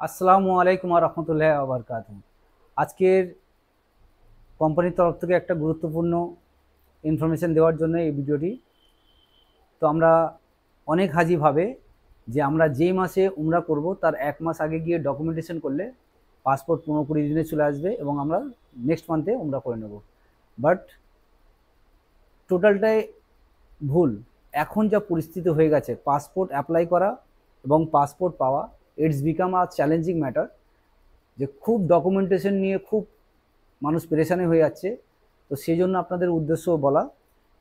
আসসালামু আলাইকুম ওয়া রাহমাতুল্লাহি ওয়া বারাকাতুহু। আজকের কোম্পানির তরফ থেকে একটা গুরুত্বপূর্ণ ইনফরমেশন দেওয়ার জন্য এই ভিডিওটি। তো আমরা অনেক হাজি ভাবে যে আমরা যেই মাসে উমরা করব তার এক মাস আগে গিয়ে ডকুমেন্টেশন করলে পাসপোর্ট 15-20 দিনে চলে আসবে এবং আমরা নেক্সট মান্থে উমরা করে নেব। বাট টোটালটাই ভুল। এখন যা পরিস্থিতি হয়ে গেছে, পাসপোর্ট অ্যাপ্লাই করা এবং পাসপোর্ট পাওয়া, it's become a challenging matter. যে খুব ডকুমেন্টেশন নিয়ে খুব মানুষ পেরেশানি হয়ে যাচ্ছে। তো সেই জন্য আপনাদের উদ্দেশ্য বলা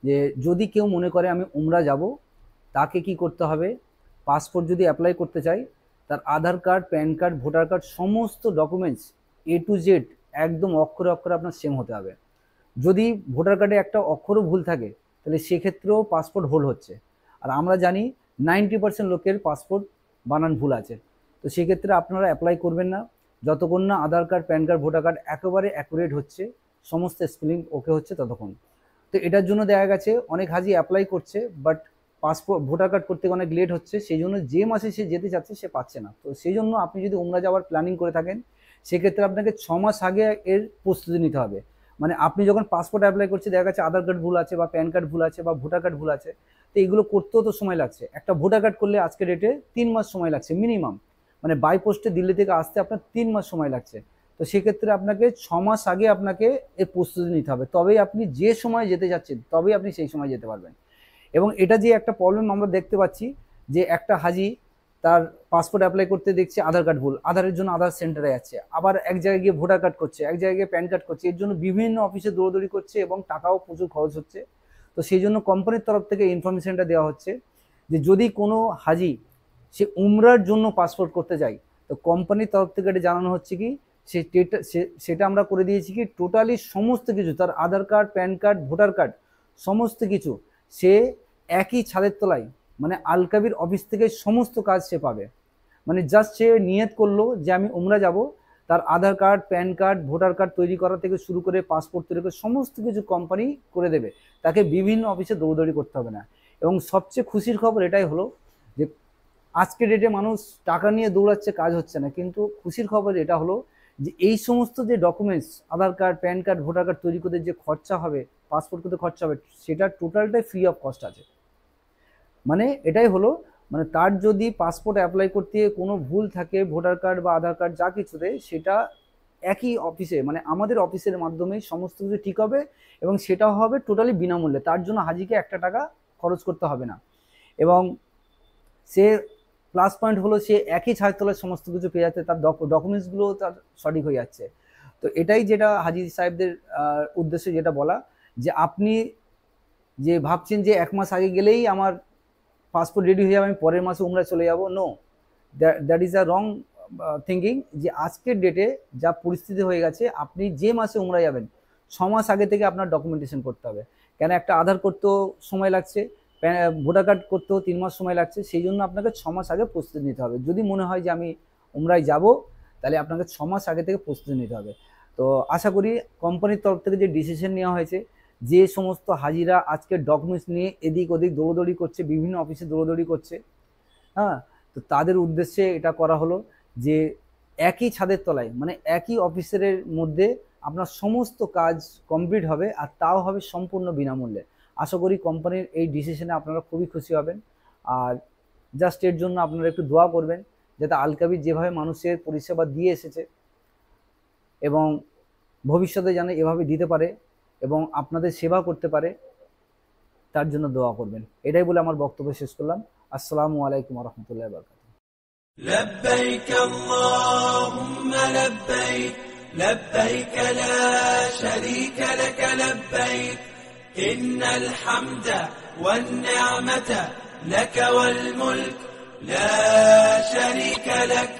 যে যদি কেউ মনে করে আমি উমরা যাব, তাকে কি করতে হবে, পাসপোর্ট যদি অ্যাপ্লাই করতে চাই তার Aadhaar card, PAN card, voter card সমস্ত ডকুমেন্টস A to Z একদম অক্ষরে অক্ষরে আপনার সেম হতে হবে। যদি ভোটার কার্ডে একটা অক্ষরও ভুল থাকে তাহলে সেক্ষেত্রেও পাসপোর্ট হোল্ড হচ্ছে। আর আমরা জানি 90% লোকের পাসপোর্ট বানান ভুল আছে। তো সেক্ষেত্রে আপনারা অ্যাপ্লাই করবেন না যতক্ষণ না Aadhaar card, PAN card, voter card একেবারে অ্যাকুরেট হচ্ছে, সমস্ত স্পেলিং ওকে হচ্ছে ততক্ষণ। তো এটার জন্য দেখা গেছে অনেক হাজি অ্যাপ্লাই করছে, বাট পাসপোর্ট ভোটার কার্ড করতে অনেক লেট হচ্ছে, সেই জন্য যে মাসে সে যেতে চাচ্ছে সে পাচ্ছে না। তো সেই জন্য আপনি যদি উমরা যাওয়ার প্ল্যানিং করে থাকেন সেক্ষেত্রে আপনাকে 6 মাস আগে এর প্রস্তুতি নিতে হবে। মানে আপনি যখন পাসপোর্ট অ্যাপ্লাই করছে দেখা যাচ্ছে আধার কার্ড ভুল আছে বা প্যান কার্ড ভুল আছে বা ভোটার কার্ড ভুল আছে, তো এগুলো করতেও তো সময় লাগছে। একটা ভোটার কার্ড করলে আজকে ডেটে 3 মাস সময় লাগছে মিনিমাম, মানে বাই পোস্টে দিল্লি থেকে আসতে আপনার 3 মাস সময় লাগছে। তো সেক্ষেত্রে আপনাকে 6 মাস আগে আপনাকে এর প্রস্তুতি নিতে হবে, তবেই আপনি যে সময় যেতে যাচ্ছেন তবেই আপনি সেই সময় যেতে পারবেন। এবং এটা যে একটা প্রবলেম আমরা দেখতে পাচ্ছি যে একটা হাজি তার পাসপোর্ট অ্যাপ্লাই করতে দেখছে আধার কার্ড ভুল, আধারের জন্য আধার সেন্টারে যাচ্ছে, আবার এক জায়গায় গিয়ে ভোটার কার্ড করছে, এক জায়গায় গিয়ে প্যান কার্ড করছে, এর জন্য বিভিন্ন অফিসে দৌড়দৌড়ি করছে এবং টাকাও প্রচুর খরচ হচ্ছে। তো সেই জন্য কোম্পানির তরফ থেকে ইনফরমেশনটা দেওয়া হচ্ছে যে যদি কোনো হাজি সে উমরার জন্য পাসপোর্ট করতে যায়, তো কোম্পানির তরফ থেকে এটা জানানো হচ্ছে কি সেটা আমরা করে দিয়েছি কি টোটালি সমস্ত কিছু, তার Aadhaar card, PAN card, voter card সমস্ত কিছু সে একই ছাদের তলায়, মানে আলকাবির অফিস থেকে সমস্ত কাজ সে পাবে। মানে জাস্ট সে নিয়ত করলো যে আমি উমরা যাব, তার Aadhaar card, PAN card, voter card তৈরি করা থেকে শুরু করে পাসপোর্ট তৈরি করে সমস্ত কিছু কোম্পানি করে দেবে, তাকে বিভিন্ন অফিসে দৌড়দৌড়ি করতে হবে না। এবং সবচেয়ে খুশির খবর এটাই হলো যে আজকে ডেটে মানুষ টাকা নিয়ে দৌড়াচ্ছে, কাজ হচ্ছে না, কিন্তু খুশির খবর এটা হলো যে এই সমস্ত যে documents Aadhaar card, PAN card, voter card তৈরি করতে যে খরচা হবে, পাসপোর্ট করতে খরচা হবে, সেটা টোটালটাই ফ্রি অফ কস্ট আছে। মানে এটাই হলো, মানে তার যদি পাসপোর্ট অ্যাপ্লাই করতে কোনো ভুল থাকে ভোটার কার্ড বা আধার কার্ড যা কিছুতে, সেটা একই অফিসে মানে আমাদের অফিসের মাধ্যমেই সমস্ত কিছু ঠিক হবে এবং সেটাও হবে টোটালি বিনামূল্যে। তার জন্য হাজিকে একটা টাকা খরচ করতে হবে না। এবং সে প্লাস পয়েন্ট হলো সে একই ছাদের তলায় সমস্ত কিছু পেয়ে যাচ্ছে, তার ডকুমেন্টসগুলো তার সঠিক হয়ে যাচ্ছে। তো এটাই যেটা হাজি সাহেবদের উদ্দেশ্যে যেটা বলা, যে আপনি যে ভাবছেন যে এক মাস আগে গেলেই আমার পাসপোর্ট রেডি হয়ে যাবে, আমি পরের মাসে উমরা চলে যাব, no, that is a wrong thinking. যে আজকের ডেটে যা পরিস্থিতি হয়ে গেছে, আপনি যে মাসে উমরা যাবেন 6 মাস আগে থেকে আপনার ডকুমেন্টেশন করতে হবে। কেন একটা আধার করতেও সময় লাগছে, ভোটার কার্ড করতেও 3 মাস সময় লাগছে, সেই জন্য আপনাকে 6 মাস আগে প্রস্তুতি নিতে হবে। যদি মনে হয় যে আমি উমরায় যাব, তাহলে আপনাকে 6 মাস আগে থেকে প্রস্তুতি নিতে হবে। তো আশা করি কোম্পানির তরফ থেকে যে ডিসিশন নেওয়া হয়েছে, যে সমস্ত হাজিরা আজকে ডকুমেন্টস নিয়ে এদিক ওদিক দৌড়দৌড়ি করছে, বিভিন্ন অফিসে দৌড়দৌড়ি করছে, হ্যাঁ, তো তাদের উদ্দেশ্যে এটা করা হলো যে একই ছাদের তলায় মানে একই অফিসের মধ্যে আপনার সমস্ত কাজ কমপ্লিট হবে, আর তাও হবে সম্পূর্ণ বিনামূল্যে। আশা করি কোম্পানির এই ডিসিশনে আপনারা খুবই খুশি হবেন। আর জাস্ট এর জন্য আপনারা একটু দোয়া করবেন যাতে আলকাবির যেভাবে মানুষের পরিষেবা দিয়ে এসেছে এবং ভবিষ্যতে যেন এভাবে দিতে পারে এবং আপনাদের সেবা করতে পারে, তার জন্য দোয়া করবেন। এটাই বলে আমার বক্তব্য শেষ করলাম। আসসালামু আলাইকুম ওয়া রাহমাতুল্লাহি ওয়া বারাকাতুহু। لبيك اللهم لبيك لبيك لا شريك لك لبيك إن الحمد والنعمة لك والملك لا شريك لك